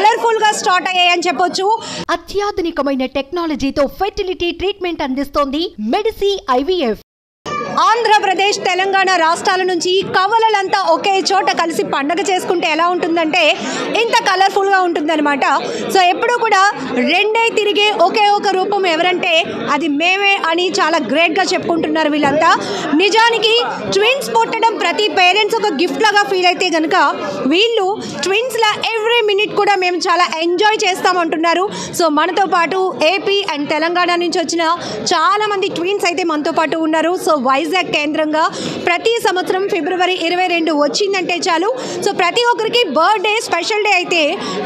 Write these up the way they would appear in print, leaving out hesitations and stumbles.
Colourful గా start అయ్యాయని చెప్పొచ్చు. అత్యాధునికమైన టెక్నాలజీతో ఫెర్టిలిటీ ట్రీట్మెంట్ అందిస్తోంది మెడిసి IVF. ఆంధ్రప్రదేశ్ తెలంగాణ రాష్ట్రాల నుంచి కవలలంతా ఒకే చోట కలిసి పండగ చేసుకుంటే ఎలా ఉంటుందంటే ఇంత కలర్ఫుల్గా ఉంటుందన్నమాట. సో ఎప్పుడూ కూడా రెండే తిరిగే ఒకే ఒక రూపం ఎవరంటే అది మేమే అని చాలా గ్రేట్గా చెప్పుకుంటున్నారు వీళ్ళంతా. నిజానికి ట్విన్స్ పుట్టడం ప్రతి పేరెంట్స్ ఒక గిఫ్ట్ లాగా ఫీల్ అయితే కనుక వీళ్ళు ట్విన్స్లా ఎవ్రీ మినిట్ కూడా మేము చాలా ఎంజాయ్ చేస్తామంటున్నారు. సో మనతో పాటు ఏపీ అండ్ తెలంగాణ నుంచి వచ్చిన చాలామంది ట్విన్స్ అయితే మనతో పాటు ఉన్నారు. సో వైజాగ్ కేంద్రంగా ప్రతి సంవత్సరం ఫిబ్రవరి 22 వచ్చిందంటే చాలు సో ప్రతి ఒక్కరికి బర్త్డే స్పెషల్ డే అయితే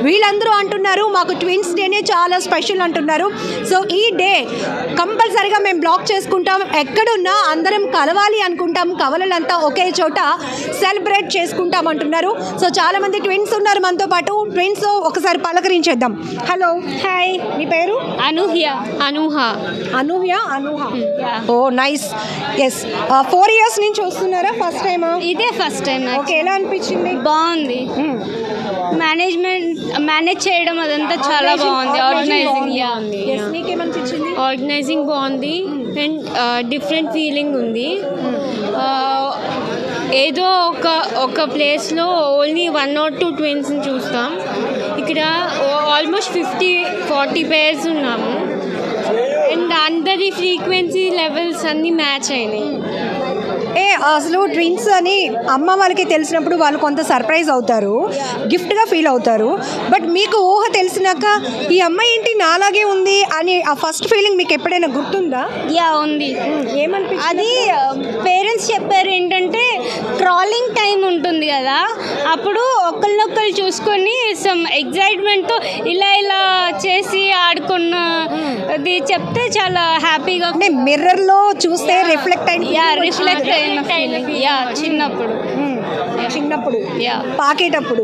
వీళ్ళందరూ అంటున్నారు మాకు ట్విన్స్ డేనే చాలా స్పెషల్ అంటున్నారు. సో ఈ డే కంపల్సరీగా మేము బ్లాక్ చేసుకుంటాం, ఎక్కడున్నా అందరం కలవాలి అనుకుంటాం, కవలలంతా ఒకే చోట సెలబ్రేట్ చేసుకుంటాం అంటున్నారు. సో చాలామంది ట్విన్స్ ఉన్నారు మనతో పాటు. ట్విన్స్ ఒకసారి పలకరించేద్దాం. హలో, హాయ్, మీ పేరు? అనూహ. ఓ నైస్. ఎస్, 4 years నుంచి వస్తున్నారా? ఫస్ట్ టైమా? ఇదే ఫస్ట్ టైం. ఓకే, ఎలా అనిపించింది? బాగుంది. మేనేజ్ చేయడం అదంతా చాలా బాగుంది. ఆర్గనైజింగ్ బాగుంది అండ్ డిఫరెంట్ ఫీలింగ్ ఉంది. ఏదో ఒక ప్లేస్లో ఓన్లీ 1 or 2 ట్విన్స్ని చూస్తాం, ఇక్కడ ఆల్మోస్ట్ 50-40 పేర్స్ ఉన్నాము అండ్ అందరి ఫ్రీక్వెన్సీ లెవెల్స్ అన్నీ మ్యాచ్ అయినాయి. అసలు ట్విన్స్ అని అమ్మ వాళ్ళకి తెలిసినప్పుడు వాళ్ళు కొంత సర్ప్రైజ్ అవుతారు, గిఫ్ట్గా ఫీల్ అవుతారు. బట్ మీకు ఊహ తెలిసినాక ఈ అమ్మాయి ఏంటి నాలాగే ఉంది అని ఆ ఫస్ట్ ఫీలింగ్ మీకు ఎప్పుడైనా గుర్తుందా? యా, ఉంది. ఏమనిపించింది? అది పేరెంట్స్ చెప్పారు ఏంటంటే క్రాలింగ్ టైం ఉంటుంది కదా, అప్పుడు ఒకళ్ళొక్కరు చూసుకొని సమ్ ఎగ్జైట్మెంట్తో ఇలా చేసి ఆడుకున్న అది చెప్తే చాలా హ్యాపీగా. అంటే మిర్రర్లో చూస్తే రిఫ్లెక్ట్ అయిన ఫీలింగ్. యా, చిన్నప్పుడు పాకేటప్పుడు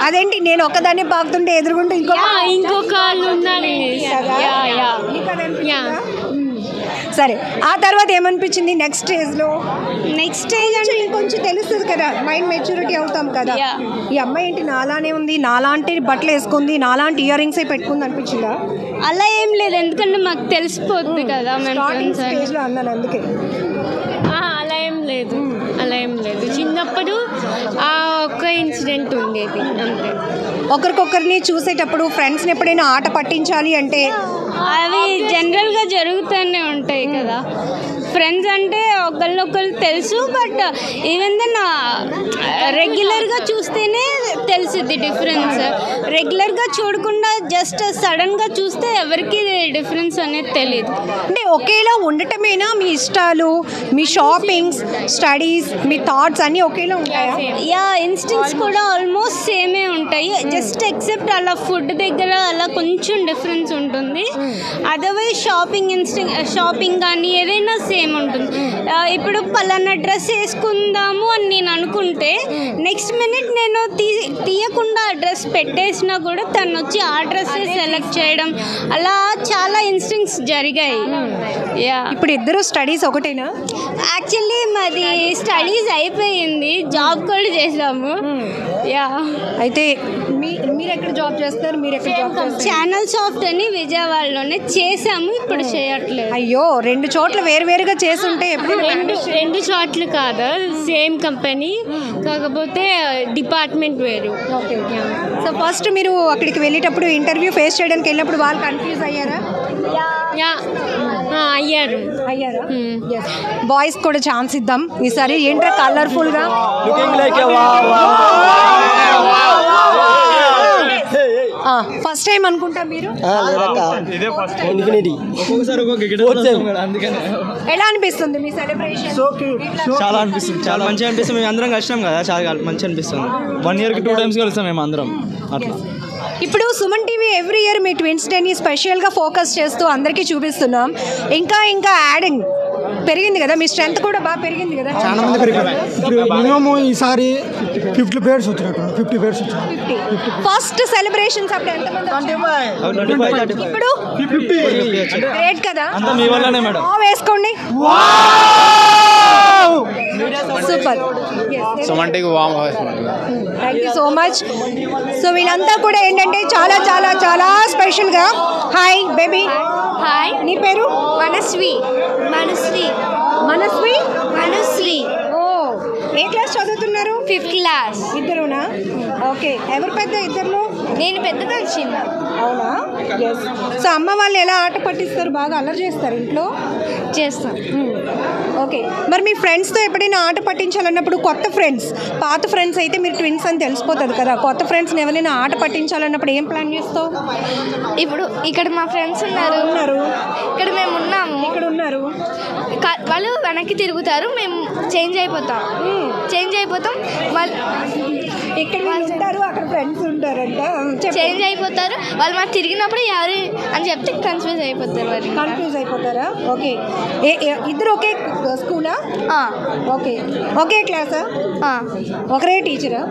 అదేంటి నేను ఒకదాన్ని పాకుతుంటే ఎదురుగుంటే ఇంకొక సరే. ఆ తర్వాత ఏమనిపించింది నెక్స్ట్ స్టేజ్లో? నెక్స్ట్ స్టేజ్ అంటే ఇంకొంచెం తెలుస్తుంది కదా, మైండ్ మెచ్యూరిటీ అవుతాం కదా. ఈ అమ్మాయి ఏంటి నాలానే ఉంది, నాలాంటి బట్టలు వేసుకుంది, నాలాంటి ఇయర్ రింగ్స్ పెట్టుకుంది అనిపించిందా? అలా ఏం లేదు, ఎందుకంటే మాకు తెలిసిపోతుంది కదా స్టేజ్లో అన్నాను అందుకే. అలా ఏం లేదు చిన్నప్పుడు ఆ ఒక్క ఇన్సిడెంట్ ఉండేది అంతే. ఒకరికొకరిని చూసేటప్పుడు ఫ్రెండ్స్ని ఎప్పుడైనా ఆట పట్టించాలి అంటే అవి జనరల్గా జరుగుతూనే ఉంటాయి కదా. ఫ్రెండ్స్ అంటే ఒకళ్ళొకళ్ళు తెలుసు, బట్ ఈవెన్ దెన్ రెగ్యులర్గా చూస్తేనే తెలిసిద్ది డిఫరెన్స్. రెగ్యులర్గా చూడకుండా జస్ట్ సడన్గా చూస్తే ఎవరికి డిఫరెన్స్ అనేది తెలియదు. అంటే ఒకేలా ఉండటమేనా మీ ఇష్టాలు, మీ షాపింగ్స్, స్టడీస్, మీ థాట్స్ అన్నీ ఒకేలా ఉంటాయా? యా, ఇన్స్టింక్ట్స్ కూడా ఆల్మోస్ట్ సేమే ఉంటాయి, జస్ట్ ఎక్సెప్ట్ అలా ఫుడ్ దగ్గర అలా కొంచెం డిఫరెన్స్ ఉంటుంది. అదర్వైజ్ షాపింగ్ కానీ ఏదైనా సేమ్ ఉంటుంది. ఇప్పుడు పలానా డ్రెస్ వేసుకుందాము అని నేను అనుకుంటే నెక్స్ట్ మినిట్ నేను తీయకుండా ఆ డ్రెస్ పెట్టేసినా కూడా తను వచ్చి ఆ డ్రెస్సే సెలెక్ట్ చేయడం, అలా చాలా ఇన్స్టింక్ట్స్ జరిగాయి. యా, ఇప్పుడు ఇద్దరు స్టడీస్ ఒకటేనా? యాక్చువల్లీ మాది స్టడీస్ అయిపోయింది, జాబ్ కూడా చేసాము. యా, అయితే మీరు ఎక్కడ జాబ్ చేస్తారు? మీరు ఎక్కడ జాబ్ చేస్తారు? ఛానల్ సాఫ్ట్ అని విజయవాడలోనే చేసాము, ఇప్పుడు చేయట్లేదు. అయ్యో, 2 చోట్ల వేరువేరుగా చేస్తుంటే రెండు చోట్ల కాదు, సేమ్ కంపెనీ, కాకపోతే డిపార్ట్మెంట్ వేరు. ఓకే. సో ఫస్ట్ మీరు అక్కడికి వెళ్ళేటప్పుడు ఇంటర్వ్యూ ఫేస్ చేయడానికి వెళ్ళినప్పుడు వాళ్ళు కన్ఫ్యూజ్ అయ్యారా? అయ్యారా? బాయ్స్ కూడా ఛాన్స్ ఇద్దాం ఈసారి. ఏంట్రా కలర్ఫుల్గా ఫస్ట్ టైం అనుకుంటా మీరు? ఎలా అనిపిస్తుంది మీ సెలబ్రేషన్? చాలా అనిపిస్తుంది, చాలా మంచిగా అనిపిస్తుంది. మేము అందరం కలిసినాం కదా, చాలా మంచిగా అనిపిస్తుంది. 1 yearకి 2 times కలుస్తాం మేము అందరం అట్లా. ఇప్పుడు సుమన్ టీవీ ఎవ్రీ ఇయర్ మీ ట్విన్స్ డేని స్పెషల్గా ఫోకస్ చేస్తూ అందరికీ చూపిస్తున్నాం. ఇంకా యాడింగ్ పెరిగింది కదా, మీ స్ట్రెంత్ కూడా బాగా పెరిగింది కదా. చాలా మంది పెరిగారు. మినిమం ఈసారి 50 పేర్స్ వచ్చినట్టు, 50 పేర్స్ వచ్చారు. ఫస్ట్ సెలబ్రేషన్స్ అప్పుడు ఎంతమంది? ఇప్పుడు 50. గ్రేట్ కదా. అంతా మీ వల్లనే మేడం. వేసుకోండి. Super. Somatic warm thank you so much. So వీళ్ళంతా కూడా ఏంటంటే చాలా చాలా చాలా స్పెషల్గా. Hi baby. హాయ్, నీ పేరు? మనస్వి. మనశ్రీ. మనస్వి. మనశ్రీ. ఓ, ఏ క్లాస్ చదువుతున్నారు? 5th class. ఇద్దరునా? ఓకే. ఎవరు పెద్ద ఇద్దరులో? నేను పెద్ద చిన్న. అవునా? ఎస్. సో అమ్మ వాళ్ళు ఎలా ఆట పట్టిస్తారు? బాగా అల్లరి చేస్తారు ఇంట్లో? చేస్తాను. ఓకే. మరి మీ ఫ్రెండ్స్తో ఎప్పుడైనా ఆట పట్టించాలన్నప్పుడు, కొత్త ఫ్రెండ్స్, పాత ఫ్రెండ్స్ అయితే మీరు ట్విన్స్ అని తెలిసిపోతుంది కదా, కొత్త ఫ్రెండ్స్ని ఎవరైనా ఆట పట్టించాలన్నప్పుడు ఏం ప్లాన్ చేస్తావు? ఇప్పుడు ఇక్కడ మా ఫ్రెండ్స్ ఉన్నారు. ఇక్కడ మేము ఉన్నాము. ఇక్కడ ఉన్నారు. వాళ్ళు వెనక్కి తిరుగుతారు, మేము చేంజ్ అయిపోతాం. ఇక్కడ వాళ్ళు ఉంటారు, అక్కడ ఫ్రెండ్స్ ఉంటారంట. చేంజ్ అయిపోతారు. వాళ్ళు మాకు తిరిగినప్పుడు ఎవరు అని చెప్తే కన్ఫ్యూజ్ అయిపోతారు. వాళ్ళు కన్ఫ్యూజ్ అయిపోతారా? ఓకే. ఇద్దరు ఒకే స్కూలా? ఓకే. ఒకే క్లాసా? ఒకరే టీచరా?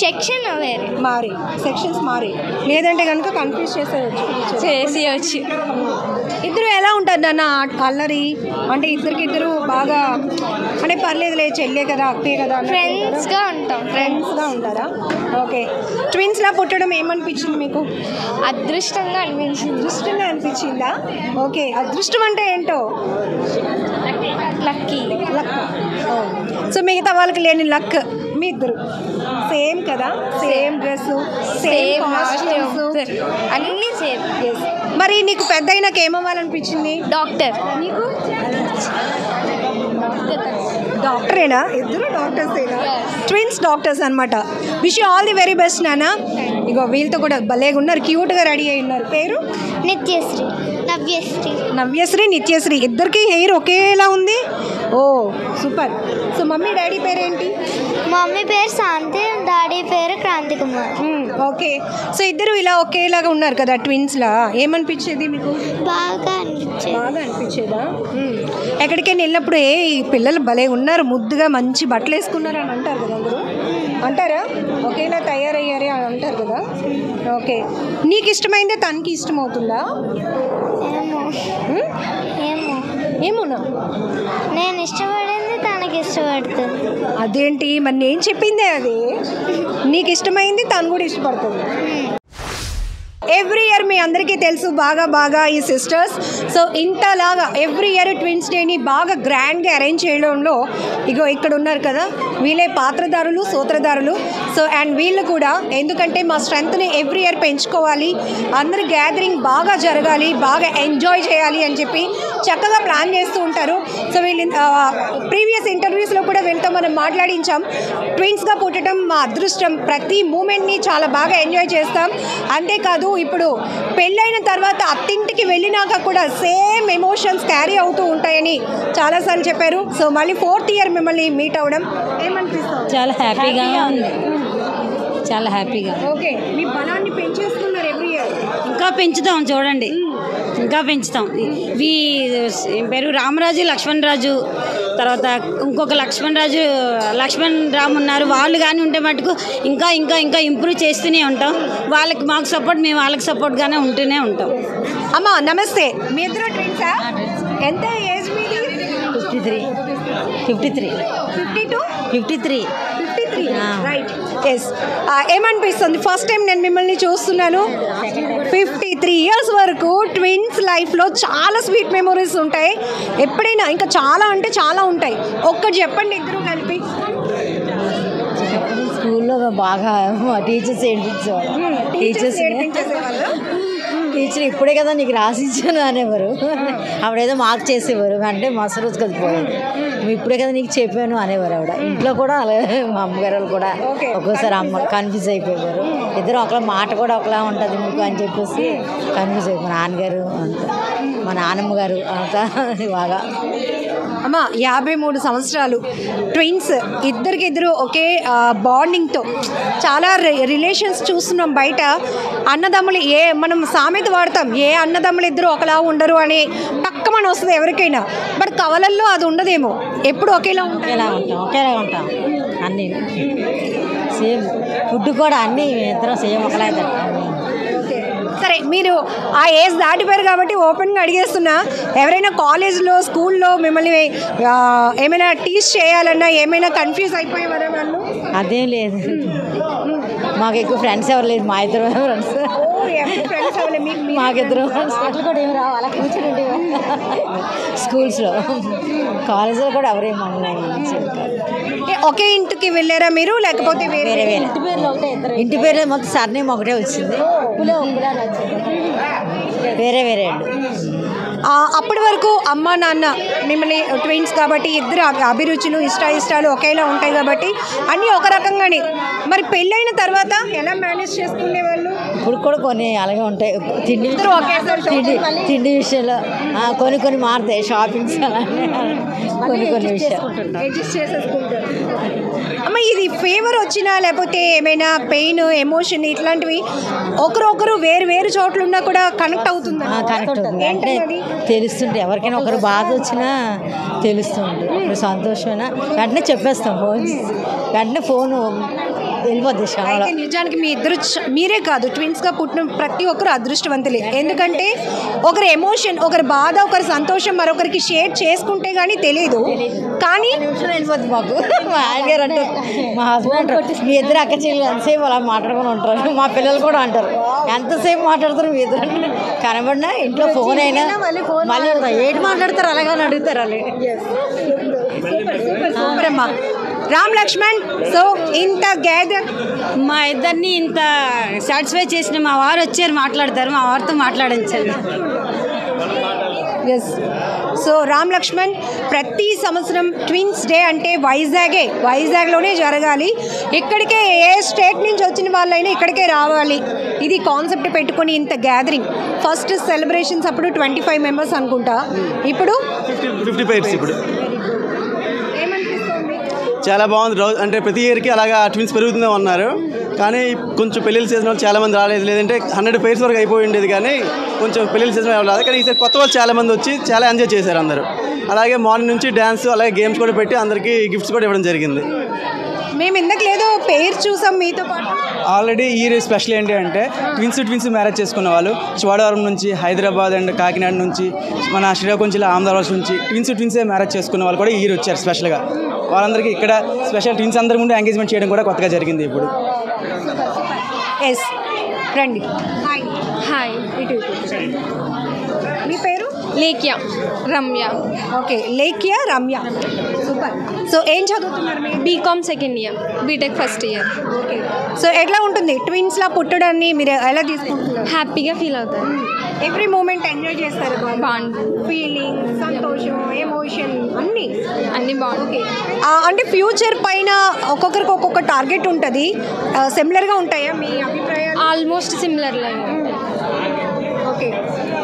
సెక్షన్ వేరే మారి, సెక్షన్స్ మారి, లేదంటే కనుక కన్ఫ్యూజ్ చేసేయచ్చు. ఇద్దరు ఎలా ఉంటారు నాన్న? అల్లరి అంటే ఇద్దరు బాగా అంటే పర్లేదులే, చెల్లే కదా, అక్కే కదా, ఫ్రెండ్స్గా ఉంటాం. ఫ్రెండ్స్గా ఉంటారా? ఓకే. ట్విన్స్లా పుట్టడం ఏమనిపించింది మీకు? అదృష్టంగా అనిపించిందా? ఓకే. అదృష్టం అంటే ఏంటో? లక్కీ. లక్. సో మిగతా వాళ్ళకి లేని లక్ మీ ఇద్దరు సేమ్ కదా? సేమ్ డ్రెస్, సేమ్ కాస్ట్యూమ్స్, అన్నీ సేమ్. మరి నీకు పెద్ద అయినాక ఏమవ్వాలనిపించింది? డాక్టర్. నీకు? డాక్టరేనా? ఇద్దరు డాక్టర్సేనా? ట్విన్స్ డాక్టర్స్ అనమాట. Wish you all the very best నాన్న. ఇగో వీళ్ళతో కూడా భలేగా ఉన్నారు, క్యూట్గా రెడీ అయి ఉన్నారు. పేరు? నిత్యశ్రీ. నవ్యశ్రీ, నిత్యశ్రీ. ఇద్దరికి హెయిర్ ఒకేలా ఉంది. ఓ సూపర్. సో మమ్మీ డాడీ పేరు ఏంటి? మమ్మీ పేరు శాంతి, డాడీ పేరు క్రాంతి కుమార్. ఓకే. సో ఇద్దరు ఇలా ఒకేలాగా ఉన్నారు కదా ట్విన్స్లా, ఏమనిపించేది మీకు? బాగా అనిపించేదా? ఎక్కడికైనా వెళ్ళినప్పుడు ఈ పిల్లలు భలే ఉన్నారు, ముద్దుగా మంచి బట్టలు వేసుకున్నారు అని అంటారు కదా అందరూ? అంటారా? ఒకేలా తయారయ్యారే అని అంటారు కదా. ఓకే. నీకు ఇష్టమైందే తనకి ఇష్టం అవుతుందా? ఏమోనా? నేను ఇష్టపడింది తనకి ఇష్టపడుతుంది. అదేంటి మరి నేను చెప్పిందే అది. నీకు ఇష్టమైంది తను కూడా ఇష్టపడుతుంది. ఎవ్రీ ఇయర్ మీ అందరికీ తెలుసు బాగా ఈ సిస్టర్స్. సో ఇంతలాగా ఎవ్రీ ఇయర్ ట్విన్స్ డేని బాగా గ్రాండ్గా అరేంజ్ చేయడంలో ఇగో ఇక్కడ ఉన్నారు కదా, వీళ్ళే పాత్రధారులు, సూత్రధారులు. సో అండ్ వీళ్ళు కూడా ఎందుకంటే మా స్ట్రెంత్ని ఎవ్రీ ఇయర్ పెంచుకోవాలి, అందరి గ్యాదరింగ్ బాగా జరగాలి, బాగా ఎంజాయ్ చేయాలి అని చెప్పి చక్కగా ప్లాన్ చేస్తూ ఉంటారు. సో వీళ్ళు ప్రీవియస్ ఇంటర్వ్యూస్లో కూడా వీళ్ళతో మనం మాట్లాడించాం. ట్విన్స్గా పుట్టడం మా అదృష్టం, ప్రతి మూమెంట్ని చాలా బాగా ఎంజాయ్ చేస్తాం. అంతేకాదు ఇప్పుడు పెళ్ళైన తర్వాత అత్తింటికి వెళ్ళినాక కూడా సేమ్ ఎమోషన్స్ క్యారీ అవుతూ ఉంటాయని చాలాసార్లు చెప్పారు. సో మళ్ళీ 4th ఇయర్ మిమ్మల్ని మీట్ అవ్వడం ఏమనిపిస్తుంది? చాలా హ్యాపీగా ఉంది, చాలా హ్యాపీగా. ఓకే. మీ బలాన్ని పెంచేస్తున్నారు ఎవ్రీ ఇయర్. ఇంకా పెంచుతాం, చూడండి ఇంకా పెంచుతాం. ఏం పేరు? రామరాజు, లక్ష్మణ్ రాజు, తర్వాత ఇంకొక లక్ష్మణ్ రామ్ ఉన్నారు. వాళ్ళు కానీ ఉంటే మటుకు ఇంకా ఇంకా ఇంకా ఇంప్రూవ్ చేస్తూనే ఉంటాం. వాళ్ళకి మాకు సపోర్ట్, మేము వాళ్ళకి సపోర్ట్గానే ఉంటూనే ఉంటాం. అమ్మా నమస్తే. మీ ఇద్దరు ట్విన్సా? ఎంత ఏజ్ మీది? 53. 52? 53. రైట్. ఎస్. ఏమనిపిస్తుంది? ఫస్ట్ టైం నేను మిమ్మల్ని చూస్తున్నాను. 53 ఇయర్స్ వరకు ట్విన్స్ లైఫ్లో చాలా స్వీట్ మెమొరీస్ ఉంటాయి. ఎప్పుడైనా ఇంకా చాలా అంటే చాలా ఉంటాయి. ఒక్కటి చెప్పండి ఇద్దరు కలిపి. స్కూల్లో బాగా టీచర్స్ టీచర్ ఇప్పుడే కదా నీకు రాసిచ్చాను అనేవారు. అప్పుడేదో మార్క్ చేసేవారు, అంటే మస్తు రోజు కలిపోయాను, ఇప్పుడే కదా నీకు చెప్పాను అనేవారు ఆవిడ. ఇంట్లో కూడా అలాగే మా అమ్మగారు వాళ్ళు కూడా ఒక్కోసారి అమ్మ కన్ఫ్యూజ్ అయిపోయేవారు. ఇద్దరు ఒకలా మాట కూడా ఒకలా ఉంటుంది మీకు అని చెప్పేసి కన్ఫ్యూజ్ అయిపోయి. మా నాన్నగారు అంతా, మా నాన్నమ్మ గారు అంతా బాగా. అమ్మ 53 సంవత్సరాలు ట్విన్స్, ఇద్దరికిద్దరు ఒకే బాండింగ్తో చాలా రిలేషన్స్ చూస్తున్నాం బయట. అన్నదమ్ములు మనం సామెత వాడతాం, ఏ అన్నదమ్ములు ఇద్దరు ఒకలా ఉండరు అని టక్కమని వస్తుంది ఎవరికైనా. బట్ కవలల్లో అది ఉండదేమో, ఎప్పుడు ఒకేలా ఒకేలా ఉంటాం అన్నీ సేమ్. ఫుడ్ కూడా అన్నీ ఇద్దరం సేమ్ ఒకలా. సరే, మీరు ఆ ఏజ్ దాటిపోయారు కాబట్టి ఓపెన్గా అడిగేస్తున్నా, ఎవరైనా కాలేజ్లో స్కూల్లో మిమ్మల్ని ఏమైనా టీచ్ చేయాలన్నా ఏమైనా కన్ఫ్యూజ్ అయిపోయేవారా వాళ్ళు? అదేం లేదు, మాకు ఎక్కువ ఫ్రెండ్స్ ఎవరు లేదు, మా ఇద్దరు ఫ్రెండ్స్. మాకిద్దరు అట్లా కూడా ఏమి రావు, అలా కూర్చొని స్కూల్స్లో కాలేజ్లో కూడా ఎవరేం ఒకే ఇంటికి వెళ్ళారా మీరు, లేకపోతే వేరే వేరే ఇంటి పేరు మొత్తం సర్నేమ్ ఒకటే వచ్చింది, వేరే వేరే అండి. అప్పటి వరకు అమ్మ నాన్న మిమ్మల్ని ట్విన్స్ కాబట్టి ఇద్దరు అభిరుచులు ఇష్టాలు ఒకేలా ఉంటాయి కాబట్టి అన్నీ ఒక రకంగానే. మరి పెళ్ళైన తర్వాత ఎలా మేనేజ్ చేసుకునేవాళ్ళు? ఇప్పుడు కూడా కొన్ని అలాగే ఉంటాయి, తిండి విషయంలో కొన్ని మారుతాయి, షాపింగ్స్ కొన్ని విషయాలు అడ్జస్ట్ చేసేసుకుంటారు. అమ్మ ఇది ఫీవర్ వచ్చినా లేకపోతే ఏమైనా పెయిన్ ఎమోషన్ ఇట్లాంటివి ఒకరు వేరు చోట్ల ఉన్నా కూడా కనెక్ట్ అవుతుంది. కనెక్ట్ అవుతుంది అంటే తెలుస్తుంటే ఎవరికైనా ఒకరు బాధ వచ్చినా తెలుస్తుంది, ఇప్పుడు సంతోషమైనా వెంటనే చెప్పేస్తాం, వెంటనే ఫోను వెళ్ళిపోద్ది. నిజానికి మీ ఇద్దరు మీరే కాదు ట్విన్స్గా పుట్టిన ప్రతి ఒక్కరు అదృష్టవంతులే. ఎందుకంటే ఒకరి ఎమోషన్, ఒకరి బాధ, ఒకరి సంతోషం మరొకరికి షేర్ చేసుకుంటే కానీ తెలియదు. కానీ వెళ్ళిపోద్ది మాకు. మా ఆయన గారు అంటారు, మా హస్బెండ్ మీ ఇద్దరు అక్క చెల్లెలు ఎంతసేపు అలా మాట్లాడుకొని ఉంటారు, మా పిల్లలు కూడా అంటారు ఎంతసేపు మాట్లాడతారు మీ ఇద్దరు, కనబడినా ఇంట్లో ఫోన్ అయినా మళ్ళీ ఏంటి మాట్లాడతారు అలాగని అడుగుతారు. అలాగే సూపర్ అమ్మా. రామ్ లక్ష్మణ్, సో ఇంత గ్యాదర్ మా ఇద్దరిని ఇంత సాటిస్ఫై చేసిన మా వారు వచ్చారు మాట్లాడతారు, మా వారితో మాట్లాడించాలి. ఎస్, సో రామ్ లక్ష్మణ్ ప్రతి సంవత్సరం ట్విన్స్ డే అంటే వైజాగ్లోనే జరగాలి, ఇక్కడికే ఏ స్టేట్ నుంచి వచ్చిన వాళ్ళైనా ఇక్కడికే రావాలి, ఇది కాన్సెప్ట్ పెట్టుకొని ఇంత గ్యాదరింగ్. ఫస్ట్ సెలబ్రేషన్స్ అప్పుడు 25 మెంబర్స్ అనుకుంటా, ఇప్పుడు 50 pairs. ఇప్పుడు చాలా బాగుంది. అంటే ప్రతి ఇయర్కి అలాగా ట్విన్స్ పెరుగుతూనే ఉన్నారు, కానీ కొంచెం పెళ్ళిళ్ళు చేసిన వాళ్ళు చాలామంది రాలేదు, లేదంటే 100 pairs వరకు అయిపోయి ఉండేది, కానీ కొంచెం పెళ్ళిళ్ళు చేసిన వాళ్ళు రాదు. కానీ ఈసారి కొత్త వాళ్ళు చాలామంది వచ్చి చాలా ఎంజాయ్ చేశారు అందరూ. అలాగే మార్నింగ్ నుంచి డ్యాన్స్ అలాగే గేమ్స్ కూడా పెట్టి అందరికీ గిఫ్ట్స్ కూడా ఇవ్వడం జరిగింది. మేము ఇందాక లేదో పేరు చూసాం మీతో పాటు. ఆల్రెడీ ఈ రోజు స్పెషల్ ఏంటి అంటే ట్విన్స్ మ్యారేజ్ చేసుకున్న వాళ్ళు చోడవరం నుంచి, హైదరాబాద్ అండ్ కాకినాడ నుంచి, మన శ్రీకాకుళం జిల్లా ఆంధ్రప్రదేశ్ నుంచి ట్విన్సే మ్యారేజ్ చేసుకున్న వాళ్ళు కూడా ఈ రోజు వచ్చారు స్పెషల్గా. వాళ్ళందరికీ ఇక్కడ స్పెషల్ ట్విన్స్ అందరి ముందు ఎంగేజ్మెంట్ చేయడం కూడా కొత్తగా జరిగింది ఇప్పుడు. ఎస్, రండి. హాయ్, మీ పేరు? Lekhya Ramya. Okay, Lekhya Ramya, super. So ఏం చదువుతున్నారు మీరు? BCom second year, BTech first year. Okay, so ఎట్లా ఉంటుంది ట్విన్స్లా పుట్టడాన్ని మీరు ఎలా తీసుకుంటున్నారు? హ్యాపీగా ఫీల్ అవుతారు, ఎవ్రీ మూమెంట్ ఎంజాయ్ చేస్తారు, బాగుంటుంది, ఫీలింగ్, సంతోషం, ఎమోషన్ అన్నీ బాగుంటాయి. అంటే ఫ్యూచర్ పైన ఒక్కొక్కరికి ఒక్కొక్క టార్గెట్ ఉంటుంది, సిమిలర్గా ఉంటాయా మీ అభిప్రాయాలు? Almost similar line. Okay,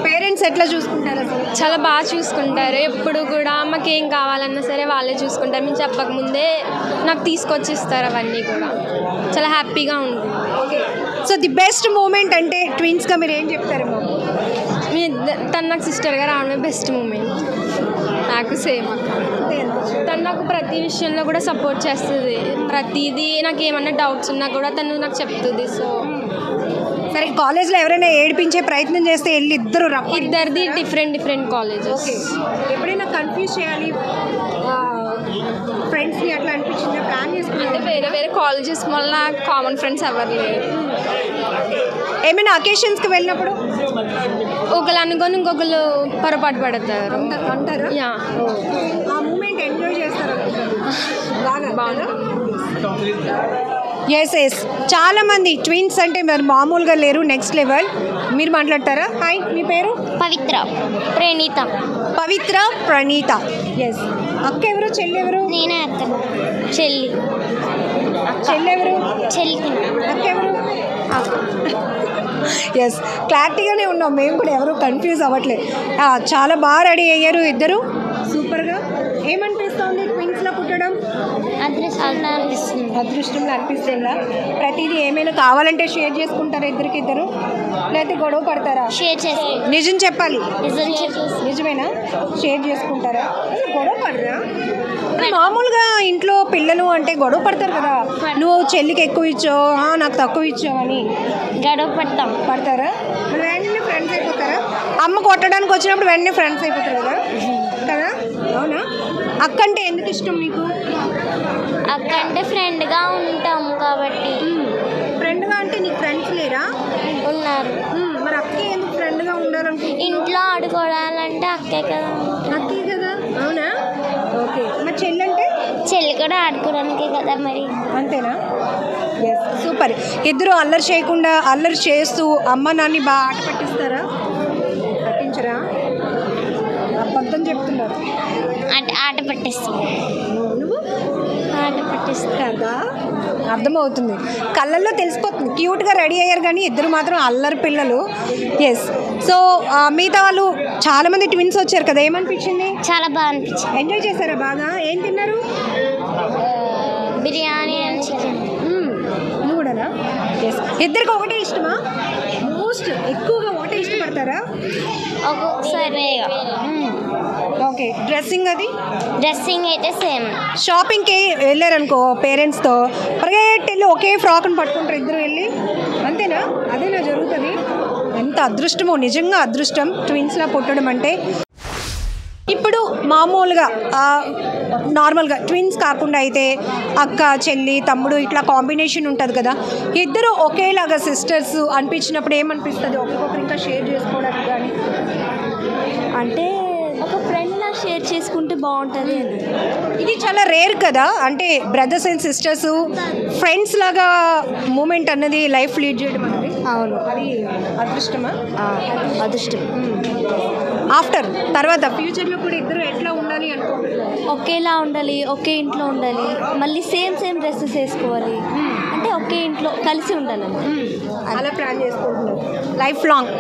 parents ఎట్లా చూసుకుంటారు అసలు? చాలా బాగా చూసుకుంటారు, ఎప్పుడు కూడా మాకేం కావాలన్నా సరే వాళ్ళే చూసుకుంటారు, మేము చెప్పకముందే నాకు తీసుకొచ్చి ఇస్తారు, అవన్నీ కూడా చాలా హ్యాపీగా ఉంటుంది. Okay, so the best moment అంటే ట్విన్స్గా మీరు ఏం చెప్తారు? తను నాకు సిస్టర్గా రావడమే బెస్ట్ మూమెంట్. నాకు సేమ్ అక్క, తను నాకు ప్రతి విషయంలో కూడా సపోర్ట్ చేస్తుంది, ప్రతిదీ నాకు ఏమన్నా డౌట్స్ ఉన్నా కూడా తను నాకు చెప్తుంది. సో సరే, కాలేజ్లో ఎవరైనా ఏడిపించే ప్రయత్నం చేస్తే వెళ్ళి ఇద్దరిది డిఫరెంట్ కాలేజెస్. ఓకే, ఎప్పుడైనా కన్ఫ్యూజ్ చేయాలి ఫ్రెండ్స్ని అట్లా అనిపించిందా? ప్లాన్ చేసుకుంటే అంటే వేరే కాలేజెస్ వల్ల కామన్ ఫ్రెండ్స్ ఎవరు లేరు. ఏమైనా అకేషన్స్కి వెళ్ళినప్పుడు ఒకళ్ళు అనుకొని ఇంకొకరు పొరపాటు పడతారు అంటారు. యా, ఆ మూమెంట్ ఎంజాయ్ చేస్తారు బాగా. ఎస్, చాలామంది ట్విన్స్ అంటే మరి మామూలుగా లేరు, నెక్స్ట్ లెవెల్. మీరు మాట్లాడతారా? హాయ్, మీ పేరు? పవిత్ర ప్రణీత. పవిత్ర ప్రణీత. ఎస్, అక్క ఎవరు, చెల్లి ఎవరు? నేనే అక్క. చెల్లి. చెల్లెవరు? చెల్లి. అక్క ఎవరు? ఎస్, క్లారిటీగానే ఉన్నాం మేము కూడా, ఎవరు కన్ఫ్యూజ్ అవ్వట్లేదు. చాలా బాగా రెడీ అయ్యారు ఇద్దరు, సూపర్గా. ఏమనిపిస్తుంది ట్విన్స్లో పుట్టడం? అదృష్టంలో అనిపిస్తుందా? ప్రతిదీ ఏమైనా కావాలంటే షేర్ చేసుకుంటారా ఇద్దరికిద్దరు, లేకపోతే గొడవ పడతారా? షేర్ చేసి. నిజం చెప్పాలి, నిజమేనా? షేర్ చేసుకుంటారా? గొడవ పడరా? మామూలుగా ఇంట్లో పిల్లలు అంటే గొడవ పడతారు కదా, నువ్వు చెల్లికి ఎక్కువ ఇచ్చావు, నాకు తక్కువ ఇచ్చావు అని గొడవ పడతారా? మరి ఫ్రెండ్స్ అయిపోతారా? అమ్మ కొట్టడానికి వచ్చినప్పుడు వెంటనే ఫ్రెండ్స్ అయిపోతారు కదా కదా? అవునా? అక్క అంటే ఎందుకు ఇష్టం నీకు? అక్క అంటే ఫ్రెండ్గా ఉంటాం కాబట్టి. ఫ్రెండ్గా అంటే నీకు ఫ్రెండ్స్ లేరా? ఉన్నారు. మరి అక్కే ఎందుకు ఫ్రెండ్గా ఉండాలనుకుంటున్నావు? ఇంట్లో ఆడుకోవాలంటే అక్కే కదా. అక్కే కదా. అవునా? ఓకే. మరి చెల్లి అంటే? చెల్లి కూడా ఆడుకోవడానికే కదా మరి. అంతేనా? సూపర్. ఇద్దరు అల్లరి చేయకుండా అల్లరి చేస్తూ అమ్మ నాన్ని బాగా ఆట పట్టిస్తారా? పట్టించరా? అబద్ధం చెప్తున్నారు. ఆట పట్టిస్తాం. నువ్వు ఆట పట్టిస్తా కదా? అర్థమవుతుంది, కళ్ళల్లో తెలిసిపోతుంది. క్యూట్గా రెడీ అయ్యారు కానీ ఇద్దరు మాత్రం అల్లరి పిల్లలు. ఎస్. సో మిగతా వాళ్ళు చాలామంది ట్విన్స్ వచ్చారు కదా, ఏమనిపించింది? చాలా బాగా అనిపించింది. ఎంజాయ్ చేశారా బాగా? ఏం తిన్నారు? Biryani and chicken. నువ్వు కూడానా? ఎస్. ఇద్దరికి ఒకటే ఇష్టమా? మోస్ట్ ఎక్కువగా ఒకటే ఇష్టపడతారా? ఒక్కొక్కసారి ఓకే. డ్రెస్సింగ్ అది? డ్రెస్సింగ్ అయితే సేమ్. షాపింగ్కి వెళ్ళారనుకో పేరెంట్స్తో, పరిగెట్టి ఒకే ఫ్రాక్ని పట్టుకుంటారు ఇద్దరు వెళ్ళి, అంతేనా? అదేనా జరుగుతుంది? ఎంత అదృష్టమో, నిజంగా అదృష్టం ట్విన్స్లా పుట్టడం అంటే. ఇప్పుడు మామూలుగా నార్మల్గా ట్విన్స్ కాకుండా అయితే అక్క చెల్లి తమ్ముడు ఇట్లా కాంబినేషన్ ఉంటుంది కదా, ఇద్దరు ఒకేలాగా సిస్టర్స్ అనిపించినప్పుడు ఏమనిపిస్తుంది? ఒకరికొకరు ఇంకా షేర్ చేసుకోవడానికి కానీ అంటే ఒక ఫ్రెండ్లా షేర్ చేసుకుంటే బాగుంటుంది అని. ఇది చాలా రేర్ కదా, అంటే బ్రదర్స్ అండ్ సిస్టర్స్ ఫ్రెండ్స్ లాగా మూమెంట్ అన్నది లైఫ్ లీడ్ చేయడం అన్నది. అవును, అది అదృష్టమా? అదృష్టం. ఆఫ్టర్ తర్వాత ఫ్యూచర్లో కూడా ఇద్దరు ఎట్లా ఉండాలి అనుకుంటున్నారు? ఒకేలా ఉండాలి, ఒకే ఇంట్లో ఉండాలి, మళ్ళీ సేమ్ డ్రెస్సెస్ వేసుకోవాలి, అంటే ఒకే ఇంట్లో కలిసి ఉండాలి. అలా ప్లాన్ చేసుకుంటున్నారు లైఫ్ లాంగ్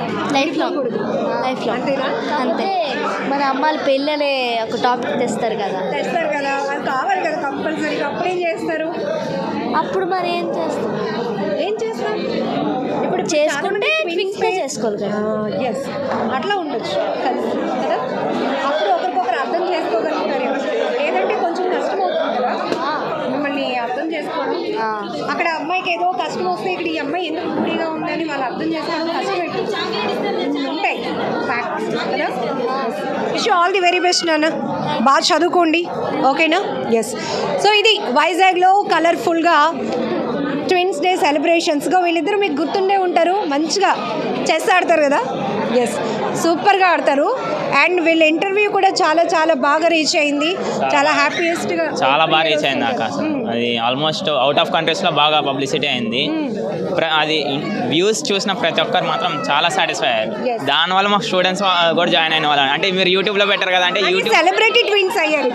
అంతేనా? అంతే. మన అమ్మాయిల పెళ్ళనే ఒక టాపిక్ తెస్తారు కదా, అది కావాలి కదా కంపల్సరీగా. అప్పుడేం చేస్తారు? అప్పుడు మరి ఏం చేస్తారు? ఇప్పుడు చేసుకుంటే ట్విన్స్గా చేసుకోవాలి కదా. ఎస్, అట్లా ఉండొచ్చు కలిసి కదా. అప్పుడు ఒకరికొకరు అర్థం చేసుకోగలుగుతారు. లేదంటే కొంచెం కష్టం అవుతుంది కదా మిమ్మల్ని అర్థం చేసుకోవడం. అక్కడ అమ్మాయికి ఏదో కష్టం వస్తే ఇక్కడ ఈ అమ్మాయి ఎందుకు పూరిగా ఉందని వాళ్ళు అర్థం చేసుకోవడం కష్టం ఉంటాయి ఫ్యాక్ట్స్ కదా. Wish all the very best నాన్న, బాగా చదువుకోండి, ఓకేనా? ఎస్. సో ఇది వైజాగ్లో కలర్ఫుల్గా ట్విన్స్ డే సెలబ్రేషన్స్గా వీళ్ళిద్దరూ మీకు గుర్తుండే ఉంటారు. మంచిగా చెస్ ఆడతారు కదా. ఎస్, సూపర్గా ఆడతారు. అండ్ వీళ్ళ ఇంటర్వ్యూ కూడా చాలా చాలా బాగా రీచ్ అయింది. చాలా హ్యాపీయెస్ట్గా చాలా బాగా రీచ్ అయింది అక్క. అది ఆల్మోస్ట్ అవుట్ ఆఫ్ కంట్రీస్లో బాగా పబ్లిసిటీ అయింది. అది వ్యూస్ చూసిన ప్రతి ఒక్కరు మాత్రం చాలా సాటిస్ఫై అయ్యారు. దానివల్ల మాకు స్టూడెంట్స్ కూడా జాయిన్ అయిన వాళ్ళు, అంటే మీరు యూట్యూబ్లో పెట్టారు కదా, అంటే యూట్యూబ్ సెలబ్రిటీ ట్విన్స్ అయ్యారు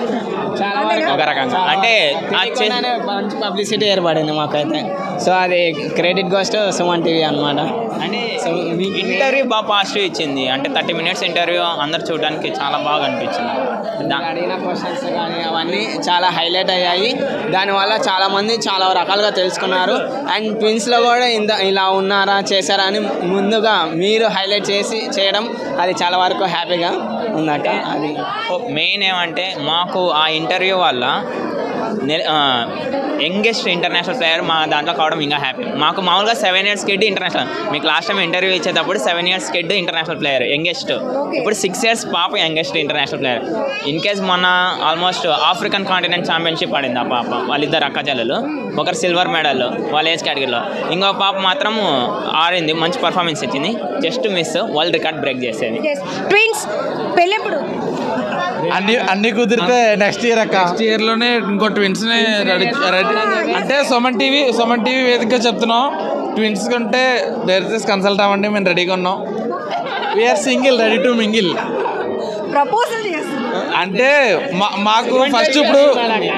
ఒక రకంగా, అంటే మంచి పబ్లిసిటీ ఏర్పడింది మాకైతే. సో అది credit goes to Suman TV అనమాట. అంటే ఇంటర్వ్యూ బాగా పాజిటివ్ ఇచ్చింది. అంటే 30 minutes ఇంటర్వ్యూ అందరు చూడడానికి చాలా బాగా అనిపించింది. అడిగిన క్వశ్చన్స్ కానీ అవన్నీ చాలా హైలైట్ అయ్యాయి. దానివల్ల చాలామంది చాలా రకాలుగా తెలుసుకున్నారు. అండ్ ట్విన్స్లో కూడా ఇలా ఉన్నారా చేశారా అని ముందుగా మీరు హైలైట్ చేయడం అది చాలా వరకు హ్యాపీగా ఉందట. అది మెయిన్ ఏమంటే మాకు ఆ ఇంటర్వ్యూ వల్ల యంగెస్ట్ ఇంటర్నేషనల్ ప్లేయర్ మా దాంట్లో కావడం ఇంకా హ్యాపీ. మాకు మామూలుగా 7 years కిడ్ ఇంటర్నేషనల్, మీకు లాస్ట్ టైం ఇంటర్వ్యూ ఇచ్చేటప్పుడు 7 years kid international player youngest, ఇప్పుడు 6 years పాప youngest international player. In case మొన్న ఆల్మోస్ట్ ఆఫ్రికన్ కాంటినెంట్ ఛాంపియన్షిప్ ఆడింది ఆ పాప. వాళ్ళిద్దరు అక్క చెల్లెలు, ఒకరు సిల్వర్ మెడల్ వాళ్ళ ఏజ్ కేటగిరీలో, ఇంకో పాప మాత్రం ఆడింది, మంచి పర్ఫార్మెన్స్ ఇచ్చింది. Just miss world record break చేసేది. ట్విన్స్ పెళ్ళెప్పుడు? అన్ని కుదిరితే నెక్స్ట్ ఇయర్ అక్క. నెక్స్ట్ ఇయర్లోనే ఇంకో ట్విన్స్ని రెడీ అంటే సుమన్ టీవీ వేదికగా చెప్తున్నాం. ట్విన్స్ ఉంటే డైరెక్టర్స్ కన్సల్ట్ అవ్వండి, మేము రెడీగా ఉన్నాం. We are single ready to mingle. Proposal చేస్తున్నాం అంటే మాకు ఫస్ట్ ఇప్పుడు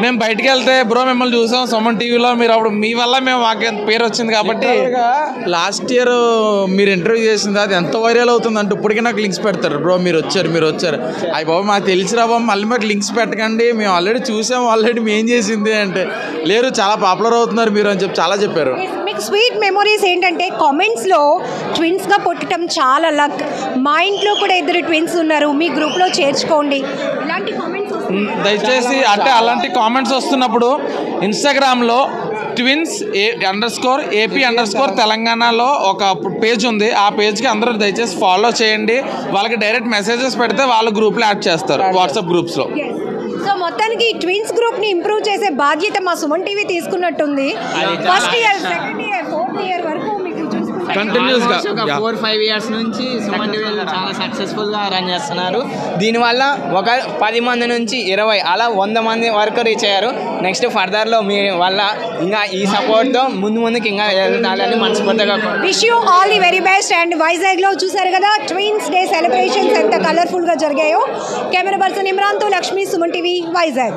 మేము బయటికి వెళ్తే బ్రో మిమ్మల్ని చూసాం సుమన్ టీవీలో, మీరు అప్పుడు మీ వల్ల మేము మాకు పేరు వచ్చింది కాబట్టి లాస్ట్ ఇయర్ మీరు ఇంటర్వ్యూ చేసింది అది ఎంత వైరల్ అవుతుంది అంటే ఇప్పటికీ నాకు లింక్స్ పెడతారు, బ్రో మీరు వచ్చారు. అయ్యి బాబు మాకు తెలిసిరా బాబు మళ్ళీ మాకు లింక్స్ పెట్టకండి, మేము ఆల్రెడీ చూసాం, ఆల్రెడీ మేము చేసింది అంటే లేరు చాలా పాపులర్ అవుతున్నారు మీరు అని చెప్పి చాలా చెప్పారు. మీకు స్వీట్ మెమొరీస్ ఏంటంటే కామెంట్స్లో ట్విన్స్గా పుట్టడం చాలా లక్, మా ఇంట్లో కూడా 2 ట్విన్స్ ఉన్నారు, మీ గ్రూప్లో చేర్చుకోండి, ఇలాంటి కామెంట్స్ దయచేసి అంటే అలాంటి కామెంట్స్ వస్తున్నప్పుడు ఇన్స్టాగ్రామ్లో ట్విన్స్ AP_AP తెలంగాణలో ఒక పేజ్ ఉంది. ఆ పేజ్కి అందరూ దయచేసి ఫాలో చేయండి. వాళ్ళకి డైరెక్ట్ మెసేజెస్ పెడితే వాళ్ళ గ్రూప్లో యాడ్ చేస్తారు, వాట్సాప్ గ్రూప్స్లో. సో మొత్తానికి ట్విన్స్ గ్రూప్ ని ఇంప్రూవ్ చేసే బాధ్యత మా సుమన్ టీవీ తీసుకున్నట్టుంది. First year, second year, fourth year వరకు మీకు కంటిన్యూస్గా 4-5 ఇయర్స్ నుంచి సుమన్ టీవీ చాలా సక్సెస్ఫుల్గా రన్ చేస్తున్నారు. దీనివల్ల ఒక 10 మంది నుంచి 20 అలా 100 మంది వరకు రీచ్ అయ్యారు. నెక్స్ట్ ఫర్దర్లో మీ వల్ల ఇంకా ఈ సపోర్ట్తో ముందుకి ఇంకా వెళ్ళాలని మనస్ఫూర్తిగా wish you all the very best. And వైజాగ్లో చూసారు కదా ట్విన్స్ డే సెలబ్రేషన్స్ ఎంత కలర్ఫుల్గా జరిగాయో. కెమెరా పర్సన్ ఇమ్రాన్తో లక్ష్మి, సుమన్ టీవీ, వైజాగ్.